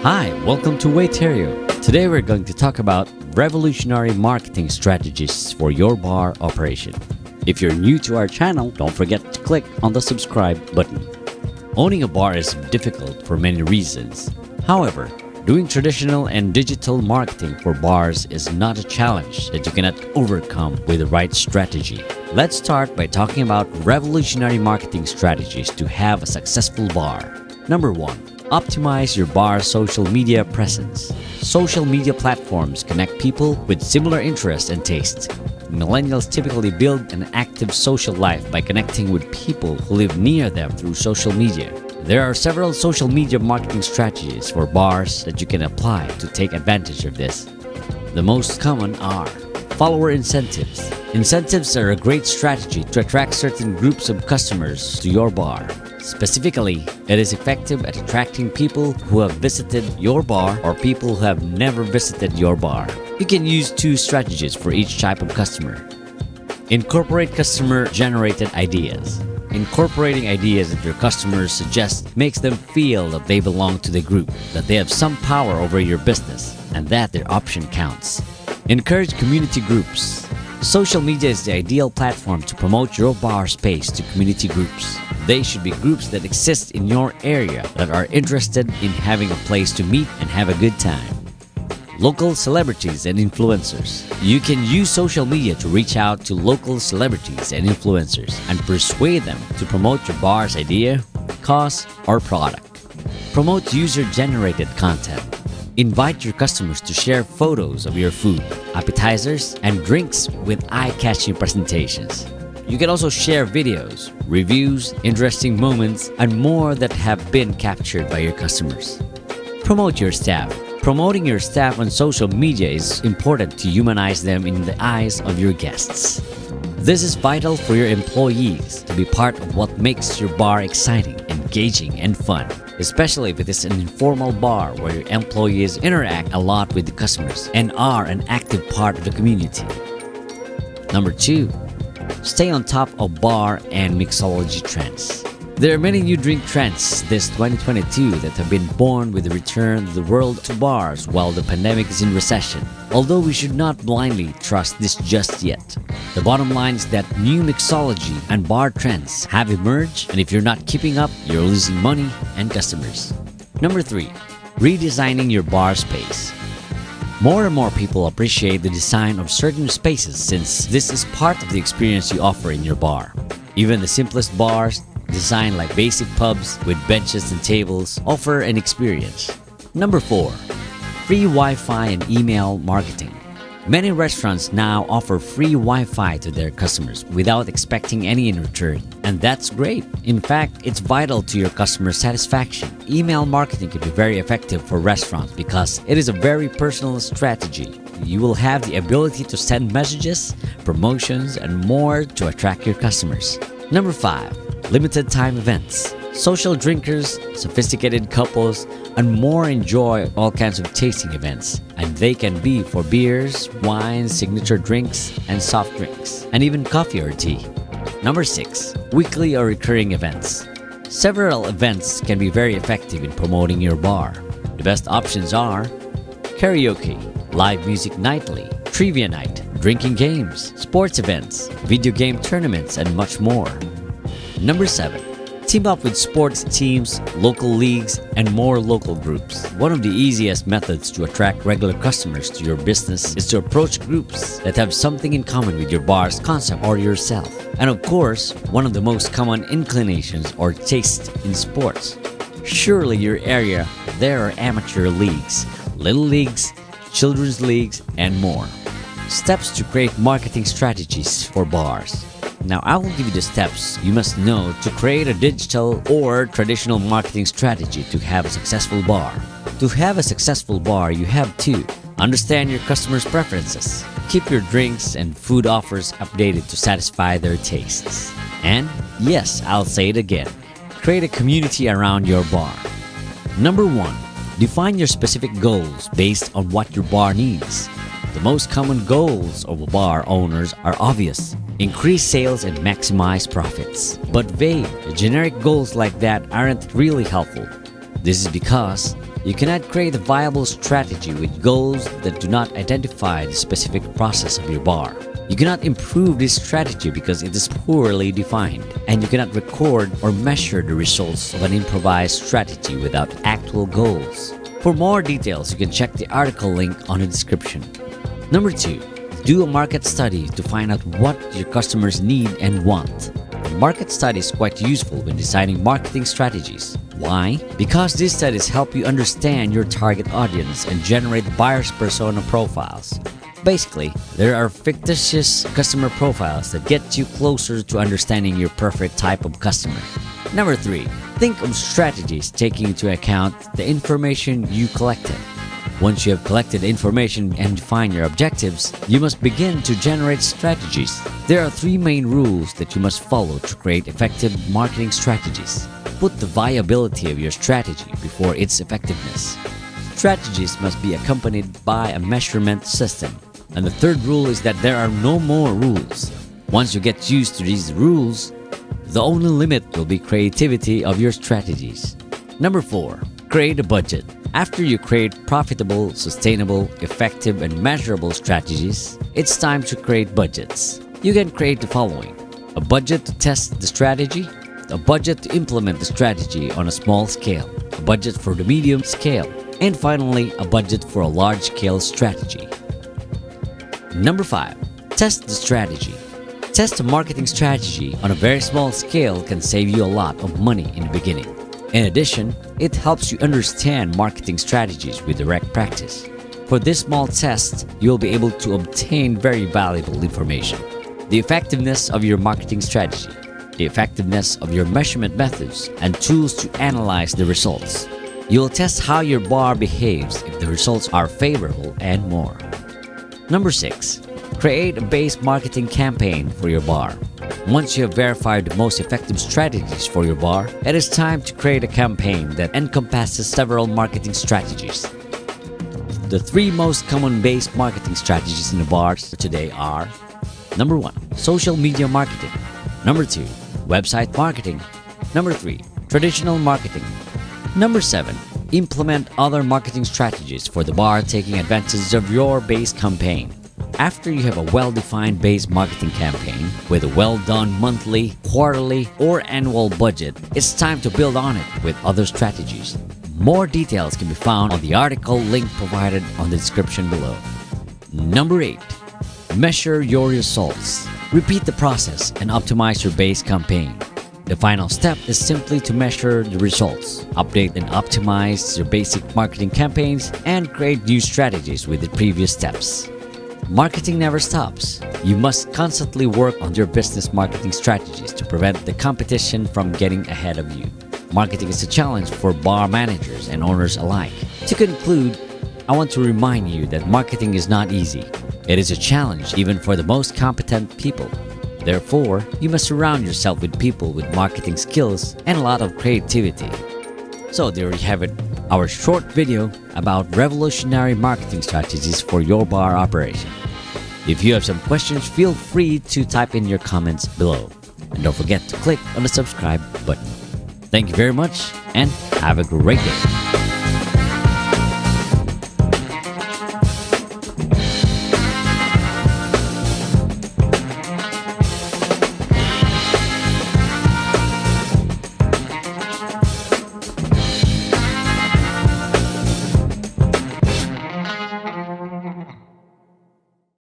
Hi, welcome to Waiterio. Today we're going to talk about revolutionary marketing strategies for your bar operation. If you're new to our channel, don't forget to click on the subscribe button. Owning a bar is difficult for many reasons. However, doing traditional and digital marketing for bars is not a challenge that you cannot overcome with the right strategy. Let's start by talking about revolutionary marketing strategies to have a successful bar. Number 1. Optimize your bar's social media presence. Social media platforms connect people with similar interests and tastes. Millennials typically build an active social life by connecting with people who live near them through social media. There are several social media marketing strategies for bars that you can apply to take advantage of this. The most common are follower incentives. Incentives are a great strategy to attract certain groups of customers to your bar. Specifically, it is effective at attracting people who have visited your bar or people who have never visited your bar. You can use two strategies for each type of customer. Incorporate customer-generated ideas. Incorporating ideas that your customers suggest makes them feel that they belong to the group, that they have some power over your business, and that their option counts. Encourage community groups. Social media is the ideal platform to promote your bar space to community groups. They should be groups that exist in your area that are interested in having a place to meet and have a good time. Local celebrities and influencers. You can use social media to reach out to local celebrities and influencers and persuade them to promote your bar's idea, cause, or product. Promote user-generated content. Invite your customers to share photos of your food, appetizers, and drinks with eye-catching presentations. You can also share videos, reviews, interesting moments, and more that have been captured by your customers. Promote your staff. Promoting your staff on social media is important to humanize them in the eyes of your guests. This is vital for your employees to be part of what makes your bar exciting, engaging, and fun, especially if it is an informal bar where your employees interact a lot with the customers and are an active part of the community. Number 2. Stay on top of bar and mixology trends. There are many new drink trends this 2022 that have been born with the return of the world to bars while the pandemic is in recession. Although we should not blindly trust this just yet. The bottom line is that new mixology and bar trends have emerged, and if you're not keeping up, you're losing money and customers. Number 3. Redesigning your bar space. More and more people appreciate the design of certain spaces since this is part of the experience you offer in your bar. Even the simplest bars, designed like basic pubs with benches and tables, offer an experience. Number 4. Free Wi-Fi and email marketing. Many restaurants now offer free Wi-Fi to their customers without expecting any in return. And that's great. In fact, it's vital to your customer satisfaction. Email marketing can be very effective for restaurants because it is a very personal strategy. You will have the ability to send messages, promotions, and more to attract your customers. Number 5. Limited time events. Social drinkers, sophisticated couples, and more enjoy all kinds of tasting events, and they can be for beers, wines, signature drinks, and soft drinks, and even coffee or tea. Number 6. Weekly or recurring events. Several events can be very effective in promoting your bar. The best options are karaoke, live music nightly, trivia night, drinking games, sports events, video game tournaments, and much more. Number 7. Team up with sports teams, local leagues, and more local groups. One of the easiest methods to attract regular customers to your business is to approach groups that have something in common with your bar's concept or yourself. And of course, one of the most common inclinations or tastes in sports. Surely your area, there are amateur leagues, little leagues, children's leagues, and more. Steps to create marketing strategies for bars. Now I will give you the steps you must know to create a digital or traditional marketing strategy to have a successful bar. To have a successful bar, you have to understand your customers' preferences, keep your drinks and food offers updated to satisfy their tastes, and yes, I'll say it again, create a community around your bar. Number 1. Define your specific goals based on what your bar needs. The most common goals of bar owners are obvious: increase sales and maximize profits. But vague, generic goals like that aren't really helpful. This is because You cannot create a viable strategy with goals that do not identify the specific process of your bar. You cannot improve this strategy because it is poorly defined, and you cannot record or measure the results of an improvised strategy without actual goals. For more details, you can check the article link on the description. Number 2. Do a market study to find out what your customers need and want. A market study is quite useful when designing marketing strategies. Why? Because these studies help you understand your target audience and generate buyer's persona profiles. Basically, there are fictitious customer profiles that get you closer to understanding your perfect type of customer. Number 3. Think of strategies taking into account the information you collected. Once you have collected information and define your objectives, you must begin to generate strategies. There are 3 main rules that you must follow to create effective marketing strategies. Put the viability of your strategy before its effectiveness. Strategies must be accompanied by a measurement system. And the 3rd rule is that there are no more rules. Once you get used to these rules, the only limit will be creativity of your strategies. Number 4. Create a budget. After you create profitable, sustainable, effective, and measurable strategies, it's time to create budgets. You can create the following: a budget to test the strategy, a budget to implement the strategy on a small scale, a budget for the medium scale, and finally, a budget for a large-scale strategy. Number 5. Test the strategy. Test a marketing strategy on a very small scale can save you a lot of money in the beginning. In addition, it helps you understand marketing strategies with direct practice. For this small test, you will be able to obtain very valuable information: the effectiveness of your marketing strategy, the effectiveness of your measurement methods, and tools to analyze the results. You will test how your bar behaves if the results are favorable and more. Number 6. Create a base marketing campaign for your bar. Once you have verified the most effective strategies for your bar, it is time to create a campaign that encompasses several marketing strategies. The 3 most common base marketing strategies in the bars today are: Number 1. Social media marketing. Number 2. Website marketing. Number 3. Traditional marketing. Number 7. Implement other marketing strategies for the bar taking advantage of your base campaign. After you have a well-defined base marketing campaign with a well-done monthly, quarterly, or annual budget, it's time to build on it with other strategies. More details can be found on the article link provided on the description below. Number 8. Measure your results. Repeat the process and optimize your base campaign. The final step is simply to measure the results, update and optimize your basic marketing campaigns, and create new strategies with the previous steps. Marketing never stops. You must constantly work on your business marketing strategies to prevent the competition from getting ahead of you. Marketing is a challenge for bar managers and owners alike. To conclude, I want to remind you that marketing is not easy. It is a challenge even for the most competent people. Therefore, you must surround yourself with people with marketing skills and a lot of creativity. So there you have it, our short video about revolutionary marketing strategies for your bar operation. If you have some questions, feel free to type in your comments below. And don't forget to click on the subscribe button. Thank you very much and have a great day.